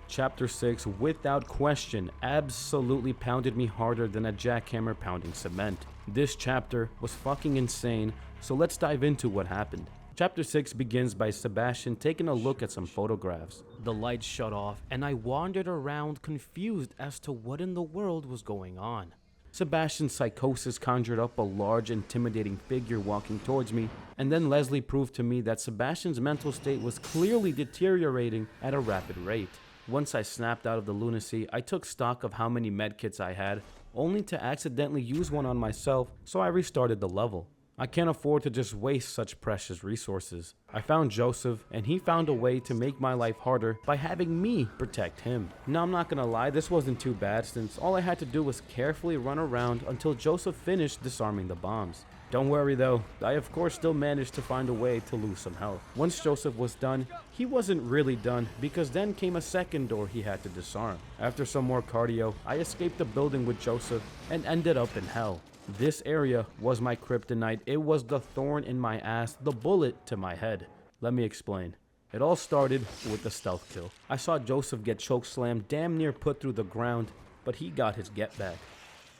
Chapter 6, without question, absolutely pounded me harder than a jackhammer pounding cement. This chapter was fucking insane, so let's dive into what happened. Chapter 6 begins by Sebastian taking a look at some photographs. The lights shut off and I wandered around confused as to what in the world was going on. Sebastian's psychosis conjured up a large, intimidating figure walking towards me, and then Leslie proved to me that Sebastian's mental state was clearly deteriorating at a rapid rate. Once I snapped out of the lunacy, I took stock of how many medkits I had, only to accidentally use one on myself, so I restarted the level. I can't afford to just waste such precious resources. I found Joseph, and he found a way to make my life harder by having me protect him. Now I'm not gonna lie, this wasn't too bad since all I had to do was carefully run around until Joseph finished disarming the bombs. Don't worry though, I of course still managed to find a way to lose some health. Once Joseph was done, he wasn't really done because then came a second door he had to disarm. After some more cardio, I escaped the building with Joseph and ended up in hell. This area was my kryptonite. It was the thorn in my ass, the bullet to my head. Let me explain. It all started with the stealth kill. I saw Joseph get chokeslammed, damn near put through the ground, but he got his get back.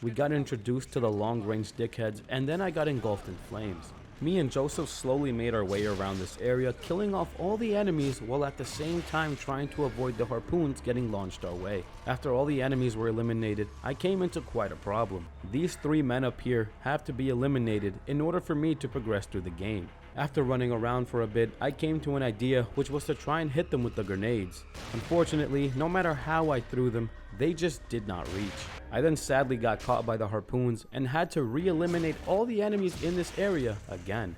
We got introduced to the long-range dickheads, and then I got engulfed in flames. Me and Joseph slowly made our way around this area, killing off all the enemies while at the same time trying to avoid the harpoons getting launched our way. After all the enemies were eliminated, I came into quite a problem. These 3 men up here have to be eliminated in order for me to progress through the game. After running around for a bit, I came to an idea, which was to try and hit them with the grenades. Unfortunately, no matter how I threw them, they just did not reach. I then sadly got caught by the harpoons and had to re-eliminate all the enemies in this area again.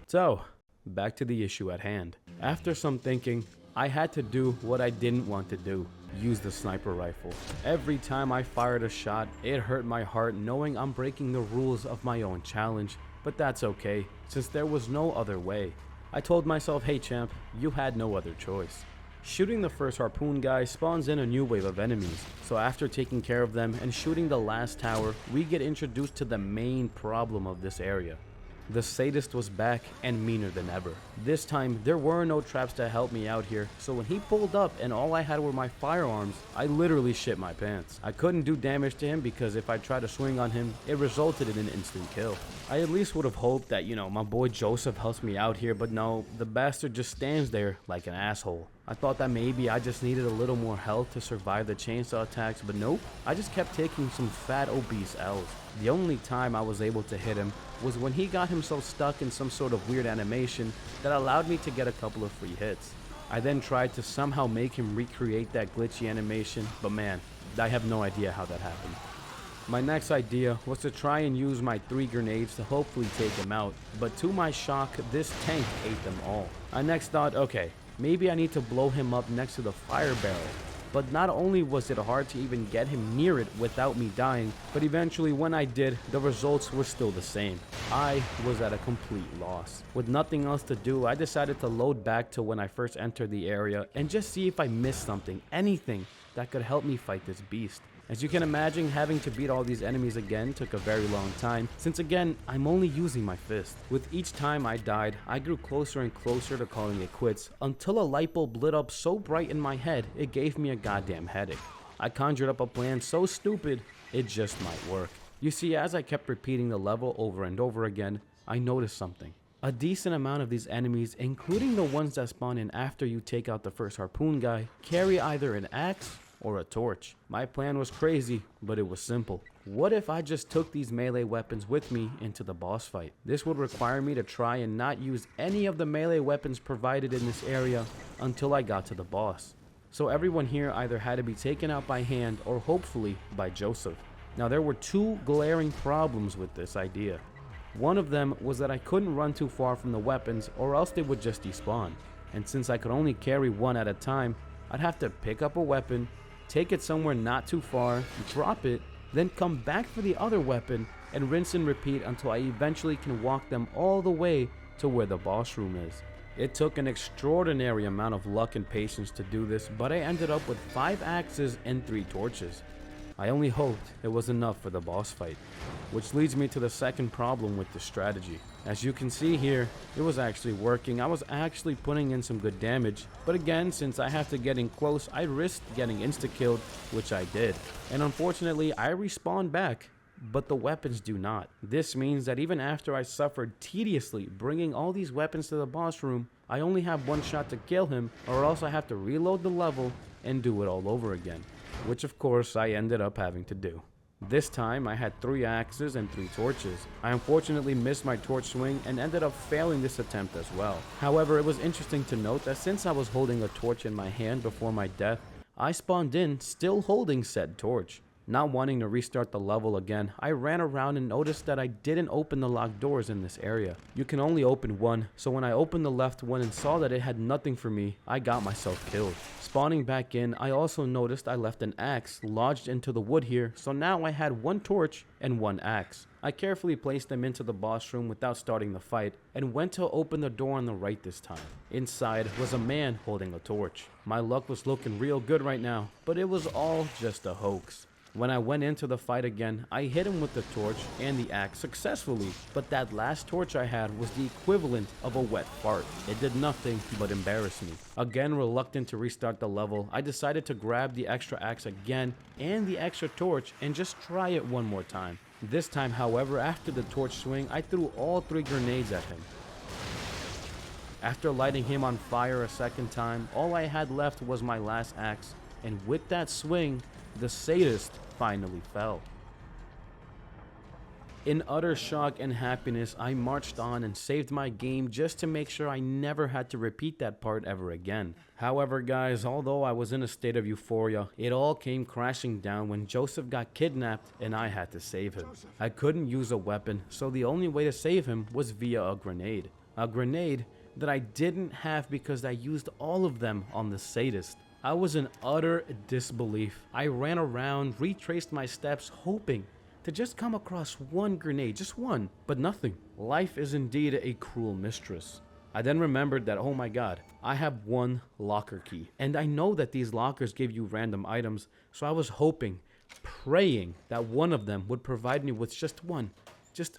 So, back to the issue at hand. After some thinking, I had to do what I didn't want to do. Use the sniper rifle. Every time I fired a shot, it hurt my heart knowing I'm breaking the rules of my own challenge. But that's okay, since there was no other way. I told myself, hey champ, you had no other choice. Shooting the first harpoon guy spawns in a new wave of enemies, so after taking care of them and shooting the last tower, we get introduced to the main problem of this area. The sadist was back and meaner than ever. This time, there were no traps to help me out here, so when he pulled up and all I had were my firearms, I literally shit my pants. I couldn't do damage to him because if I tried to swing on him, it resulted in an instant kill. I at least would have hoped that, my boy Joseph helps me out here, but no, the bastard just stands there like an asshole. I thought that maybe I just needed a little more health to survive the chainsaw attacks, but nope, I just kept taking some fat obese L's. The only time I was able to hit him was when he got himself stuck in some sort of weird animation that allowed me to get a couple of free hits. I then tried to somehow make him recreate that glitchy animation, but man, I have no idea how that happened. My next idea was to try and use my 3 grenades to hopefully take him out, but to my shock, this tank ate them all. I next thought, okay, maybe I need to blow him up next to the fire barrel. But not only was it hard to even get him near it without me dying, but eventually when I did, the results were still the same. I was at a complete loss. With nothing else to do, I decided to load back to when I first entered the area and just see if I missed something, anything that could help me fight this beast. As you can imagine, having to beat all these enemies again took a very long time, since again, I'm only using my fist. With each time I died, I grew closer and closer to calling it quits, until a light bulb lit up so bright in my head, it gave me a goddamn headache. I conjured up a plan so stupid, it just might work. You see, as I kept repeating the level over and over again, I noticed something. A decent amount of these enemies, including the ones that spawn in after you take out the first harpoon guy, carry either an axe or a torch. My plan was crazy, but it was simple. What if I just took these melee weapons with me into the boss fight? This would require me to try and not use any of the melee weapons provided in this area until I got to the boss. So everyone here either had to be taken out by hand or hopefully by Joseph. Now there were 2 glaring problems with this idea. One of them was that I couldn't run too far from the weapons or else they would just despawn. And since I could only carry one at a time, I'd have to pick up a weapon, take it somewhere not too far, drop it, then come back for the other weapon and rinse and repeat until I eventually can walk them all the way to where the boss room is. It took an extraordinary amount of luck and patience to do this, but I ended up with 5 axes and 3 torches. I only hoped it was enough for the boss fight. Which leads me to the second problem with this strategy. As you can see here, it was actually working. I was actually putting in some good damage. But again, since I have to get in close, I risked getting insta-killed, which I did. And unfortunately, I respawned back, but the weapons do not. This means that even after I suffered tediously bringing all these weapons to the boss room, I only have one shot to kill him, or else I have to reload the level and do it all over again. Which of course I ended up having to do. This time I had 3 axes and 3 torches. I unfortunately missed my torch swing and ended up failing this attempt as well. However, it was interesting to note that since I was holding a torch in my hand before my death, I spawned in still holding said torch. Not wanting to restart the level again, I ran around and noticed that I didn't open the locked doors in this area. You can only open one, so when I opened the left one and saw that it had nothing for me, I got myself killed. Spawning back in, I also noticed I left an axe lodged into the wood here, so now I had 1 torch and 1 axe. I carefully placed them into the boss room without starting the fight, and went to open the door on the right this time. Inside was a man holding a torch. My luck was looking real good right now, but it was all just a hoax. When I went into the fight again, I hit him with the torch and the axe successfully, but that last torch I had was the equivalent of a wet fart. It did nothing but embarrass me. Again, reluctant to restart the level, I decided to grab the extra axe again and the extra torch and just try it one more time. This time, however, after the torch swing, I threw all 3 grenades at him. After lighting him on fire a second time, all I had left was my last axe, and with that swing, the sadist finally fell. In utter shock and happiness, I marched on and saved my game just to make sure I never had to repeat that part ever again. However, guys, although I was in a state of euphoria, it all came crashing down when Joseph got kidnapped and I had to save him. I couldn't use a weapon, so the only way to save him was via a grenade. A grenade that I didn't have because I used all of them on the sadist. I was in utter disbelief. I ran around, retraced my steps, hoping to just come across 1 grenade, just 1, but nothing. Life is indeed a cruel mistress. I then remembered that, oh my god, I have 1 locker key, and I know that these lockers give you random items, so I was hoping, praying that one of them would provide me with just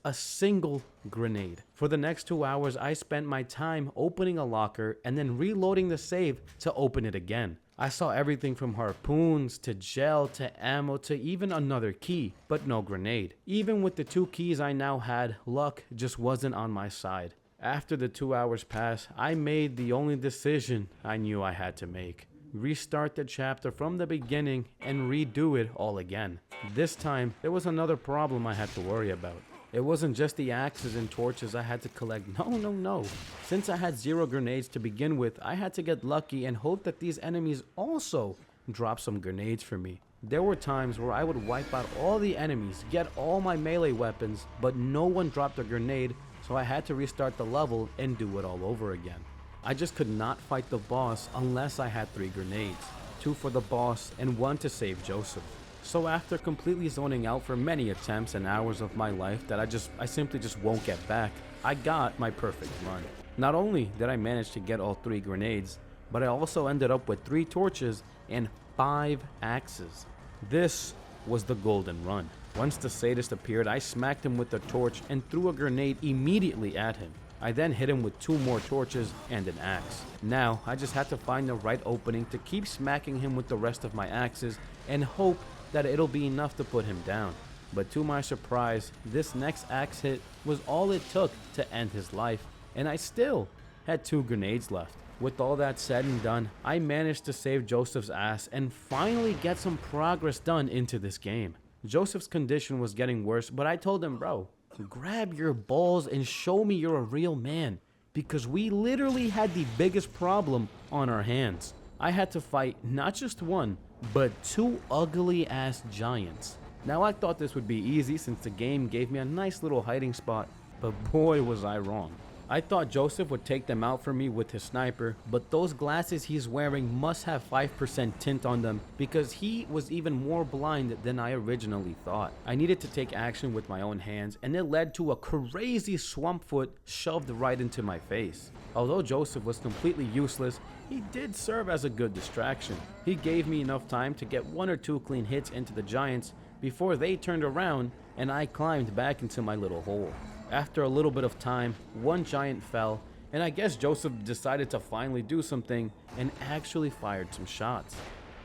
a single grenade. For the next 2 hours, I spent my time opening a locker and then reloading the save to open it again. I saw everything from harpoons to gel to ammo to even another key, but no grenade. Even with the 2 keys I now had, luck just wasn't on my side. After the 2 hours passed, I made the only decision I knew I had to make. Restart the chapter from the beginning and redo it all again. This time, there was another problem I had to worry about. It wasn't just the axes and torches I had to collect. No. Since I had 0 grenades to begin with, I had to get lucky and hope that these enemies also drop some grenades for me. There were times where I would wipe out all the enemies, get all my melee weapons, but no one dropped a grenade, so I had to restart the level and do it all over again. I just could not fight the boss unless I had 3 grenades, 2 for the boss and 1 to save Joseph. So after completely zoning out for many attempts and hours of my life that I simply just won't get back, I got my perfect run. Not only did I manage to get all 3 grenades, but I also ended up with 3 torches and 5 axes. This was the golden run. Once the sadist appeared, I smacked him with the torch and threw a grenade immediately at him. I then hit him with 2 more torches and an axe. Now, I just had to find the right opening to keep smacking him with the rest of my axes and hope that it'll be enough to put him down. But to my surprise, this next axe hit was all it took to end his life, and I still had 2 grenades left. With all that said and done, I managed to save Joseph's ass and finally get some progress done into this game. Joseph's condition was getting worse, but I told him, bro, grab your balls and show me you're a real man, because we literally had the biggest problem on our hands. I had to fight not just 1, but 2 ugly ass giants. Now I thought this would be easy since the game gave me a nice little hiding spot, but boy was I wrong. I thought Joseph would take them out for me with his sniper, but those glasses he's wearing must have 5% tint on them because he was even more blind than I originally thought. I needed to take action with my own hands, and it led to a crazy swamp foot shoved right into my face. Although Joseph was completely useless, he did serve as a good distraction. He gave me enough time to get 1 or 2 clean hits into the giants before they turned around and I climbed back into my little hole. After a little bit of time, one giant fell, and I guess Joseph decided to finally do something and actually fired some shots.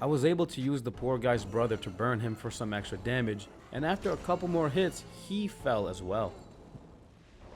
I was able to use the poor guy's brother to burn him for some extra damage, and after a couple more hits, he fell as well.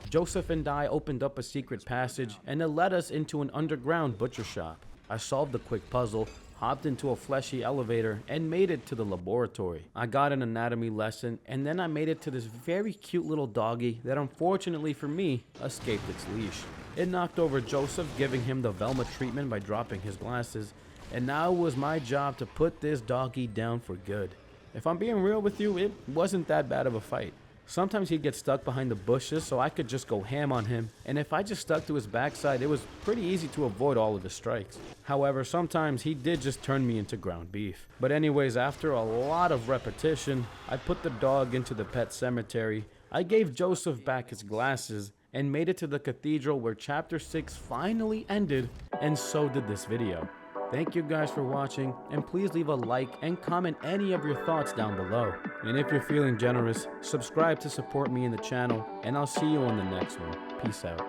Joseph and I opened up a secret passage, and it led us into an underground butcher shop. I solved the quick puzzle, hopped into a fleshy elevator, and made it to the laboratory. I got an anatomy lesson, and then I made it to this very cute little doggy that unfortunately for me, escaped its leash. It knocked over Joseph, giving him the Velma treatment by dropping his glasses, and now it was my job to put this doggy down for good. If I'm being real with you, it wasn't that bad of a fight. Sometimes he'd get stuck behind the bushes, so I could just go ham on him, and if I just stuck to his backside, it was pretty easy to avoid all of his strikes. However, sometimes he did just turn me into ground beef. But anyways, after a lot of repetition, I put the dog into the pet cemetery, I gave Joseph back his glasses, and made it to the cathedral where chapter 6 finally ended, and so did this video. Thank you guys for watching, and please leave a like and comment any of your thoughts down below. And if you're feeling generous, subscribe to support me in the channel, and I'll see you on the next one. Peace out.